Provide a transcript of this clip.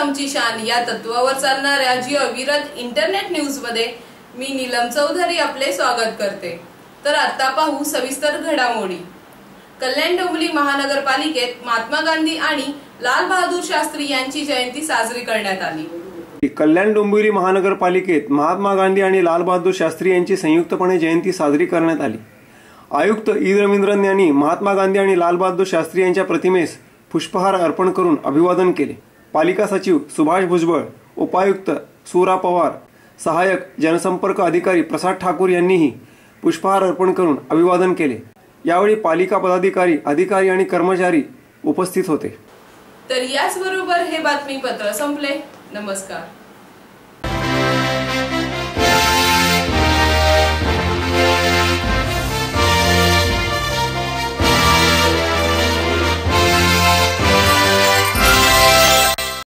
आमची शान या तत्वावर चालणाऱ्या जी अविरत इंटरनेट न्यूज मध्ये मी नीलम चौधरी आपले स्वागत करते। तर आता पाहू सविस्तर घडामोडी। कल्याण डोंबिवली महानगरपालिकेत महात्मा गांधी आणि लाल बहादूर शास्त्री यांची जयंती साजरी करण्यात आली। कल्याण डोंबिवली महानगरपालिकेत महात्मा गांधी आणि लाल बहादूर शास्त्री यांची संयुक्तपणे जयंती साजरी करण्यात आली। आयुक्त ई रवींद्रन यांनी महात्मा गांधी आणि लाल बहादूर शास्त्री यांच्या प्रतिमेस पुष्पहार अर्पण करून अभिवादन केले। पालिका सचिव सुभाष भुजबळ, उपायुक्त सुरा पवार, सहायक जनसंपर्क अधिकारी प्रसाद ठाकूर यांनीही पुष्पहार अर्पण करून अभिवादन केले। यावेळी पालिका पदाधिकारी, अधिकारी आणि कर्मचारी उपस्थित होते। तर याचबरोबर हे बातमीपत्र संपले। नमस्कार।